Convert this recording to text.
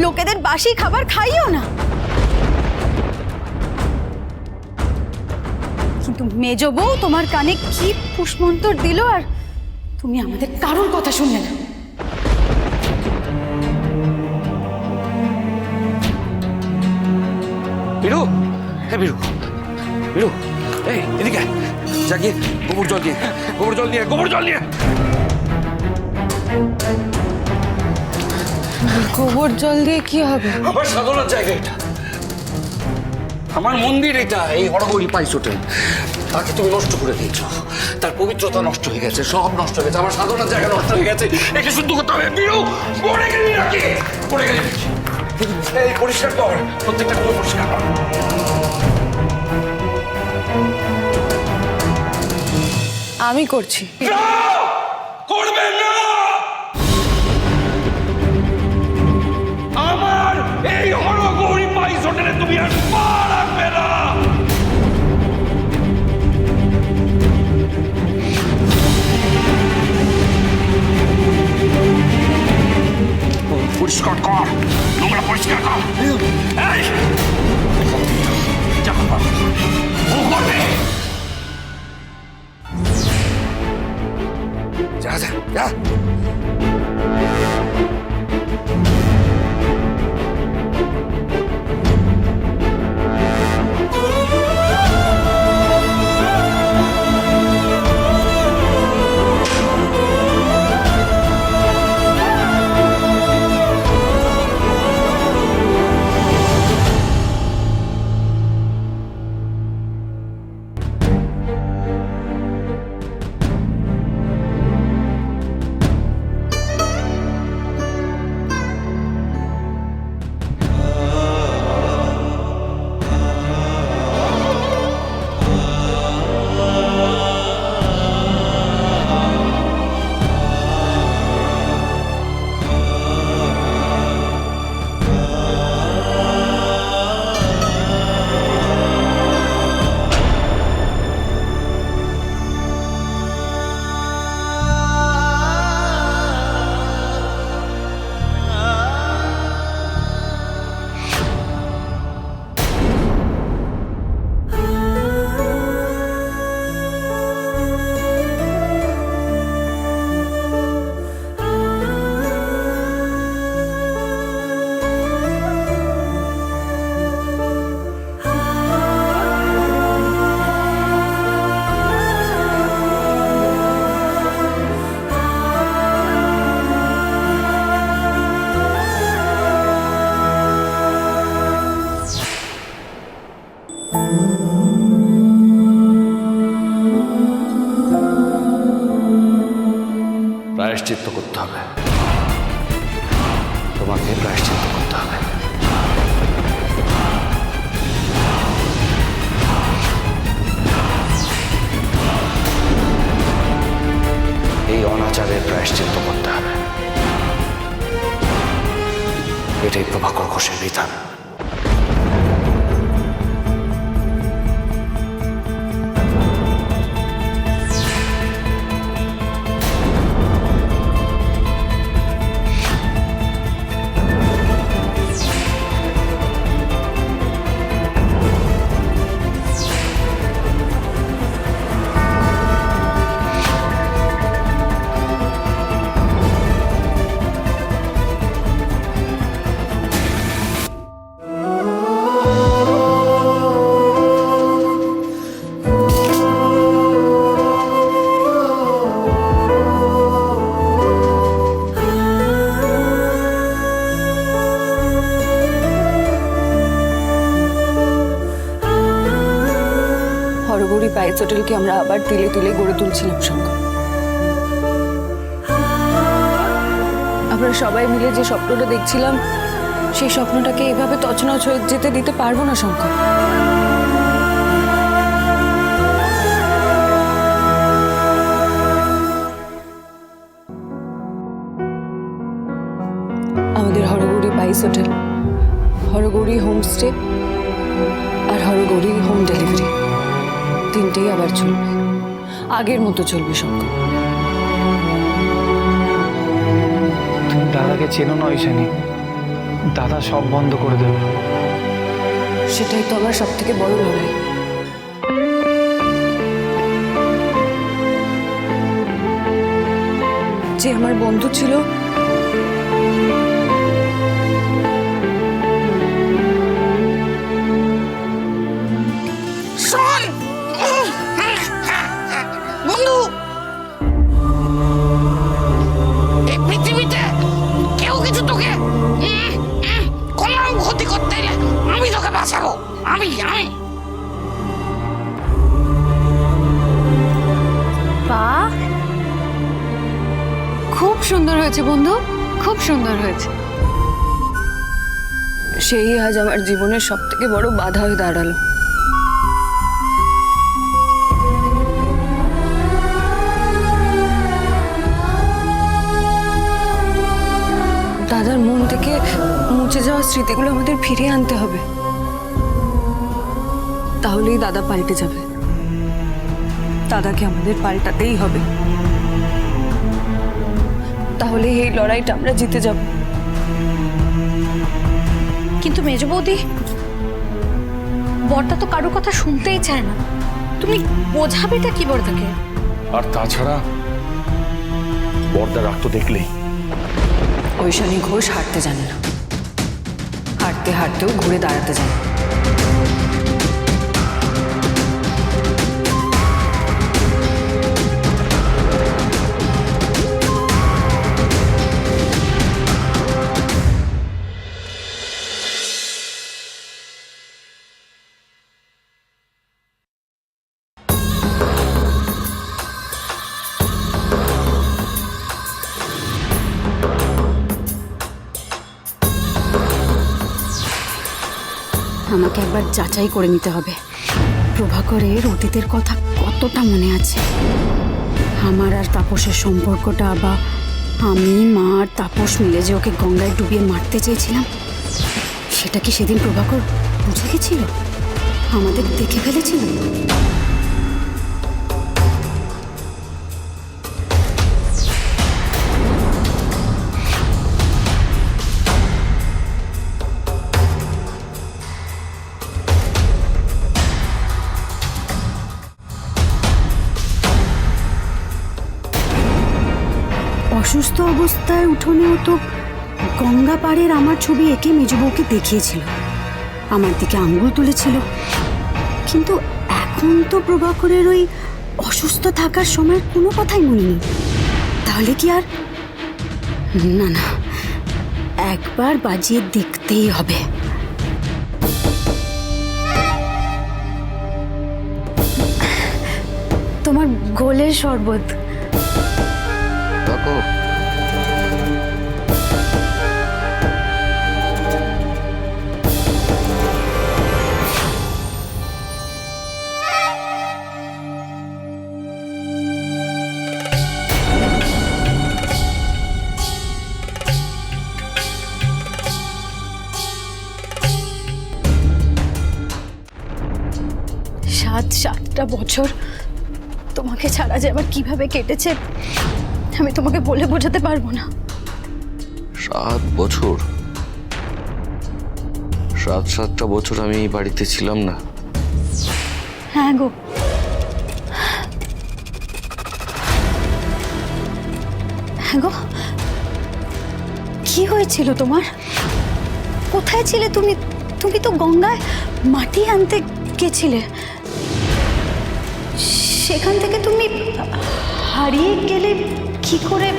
লোকেদের বাসি খাবার খাইও না। কিন্তু মেজ বউ তোমার কানে কি পুষ্পন্তর দিল, আর তুমি আমাদের কারোর কথা শুনলে না। বিরু, হ্যাঁ বিরু, বিরু, এই এদিকে যা গিয়ে গোবর জল দিয়ে, গোবর জল দিয়ে, গোবর জল দিয়ে। গোবর জল দিয়ে কি হবে? আমার সাধনার জায়গা এটা, আমার মন্দির এটা, এই হরগৌরী পাইস হোটেল। তাকে তুমি নষ্ট করে দিয়েছ, তার পবিত্রতা নষ্ট হয়ে গেছে, সব নষ্ট হয়ে গেছে, আমার সাধনার জায়গা নষ্ট হয়ে গেছে। একে শুদ্ধ করতে হবে। বিরু, পড়ে গেলি নাকি? পড়ে গেলি নাকি? এই পরিষ্কার কর, প্রত্যেকটা করে পরিষ্কার কর। আমি করছি। করবেন না, আমার এই হরগৌরী পাইস হোটেলে তুমি আর পা রাখবে না। পরিষ্কার কর, নোংরা পরিষ্কার কর। এই যা করবে ও করবে। যা যা যা। প্রায়শ্চিত্ত করতে হবে, তোমাকে প্রায়শ্চিত্ত করতে হবে। এই অনাচারের প্রায়শ্চিত্ত করতে হবে, এটাই প্রভাকর ঘোষের বিধান। হরগৌরী পাইস হোটেলকে আমরা আবার তিলে তিলে গড়ে তুলছিলাম শঙ্কর। আমরা সবাই মিলে যে স্বপ্নটা দেখছিলাম, সেই স্বপ্নটাকে এভাবে তছনছ হয়ে যেতে দিতে পারবো না শঙ্কর। আমাদের হরগৌরী পাইস হোটেল, হরগৌরী হোমস্টে আর হরগৌরী হোম ডেলিভারি তিনটেই আবার চলবে, আগের মতো চলবে শঙ্কর। তুমি দাদাকে চেনো না ঈশানী, দাদা সব বন্ধ করে দেবে। সেটাই তো আমার সব থেকে বড় লড়াই। যে আমার বন্ধু ছিল, শোন বন্ধু, এই পৃথিবীতে কেউ কিছু তোকে কোনো ক্ষতি করতে এলে আমি তোকে বাঁচাবো। আমি বাহ, খুব সুন্দর হয়েছে বন্ধু, খুব সুন্দর হয়েছে। সেই আজ আমার জীবনের সব থেকে বড় বাধা হয়ে দাঁড়ালো। দাদার মন থেকে মুছে যাওয়া স্মৃতিগুলো আমাদের ফিরিয়ে আনতে হবে, তাহলেই দাদা পাল্টে যাবে। দাদাকে আমাদের পাল্টাতেই হবে, তাহলে এই লড়াইটা আমরা জিতে যাব। কিন্তু মেজ বৌদি, বড়টা তো কারোর কথা শুনতেই চায় না। তুমি বোঝাবেটা কি বড়দাকে? আর তাছাড়া বড়দা রাগ তো দেখলেই। ঐশানী ঘোষ হাঁটতে জানে না, হাঁটতে হাঁটতেও ঘুরে দাঁড়াতে জানে। আমাকে একবার যাচাই করে নিতে হবে প্রভাকরের অতীতের কথা কতটা মনে আছে। আমার আর তাপসের সম্পর্কটা, বা আমি, মা আর তাপস মিলে যে ওকে গঙ্গায় ডুবিয়ে মারতে চেয়েছিলাম, সেটা কি সেদিন প্রভাকর বুঝে গেছিল? আমাদের দেখে ফেলেছিল? অসুস্থ অবস্থায় উঠোনেও তো গঙ্গা পাড়ের আমার ছবি এঁকে মেজবউকে দেখিয়েছিল, আমার দিকে আঙ্গুল তুলেছিল। কিন্তু এখন তো প্রভাকরের ওই অসুস্থ থাকার সময় কোনো কথাই মনে নেই। তাহলে কি আর? না না, একবার বাজিয়ে দেখতেই হবে। তোমার গোলের শরবত। দেখো, সাতটা বছর তোমাকে ছাড়া যে আমার কিভাবে কেটেছে আমি তোমাকে বলে বোঝাতে পারবো না। 7 বছর, 7টা বছর আমি এই বাড়িতে ছিলাম না। হ্যাঁ গো, হ্যাঁ গো, কি হয়েছিল তোমার? কোথায় ছিলে তুমি? তুমি তো গঙ্গায় মাটি আনতে গেছিলে, সেখান থেকে তুমি হারিয়ে গেলে কি করে?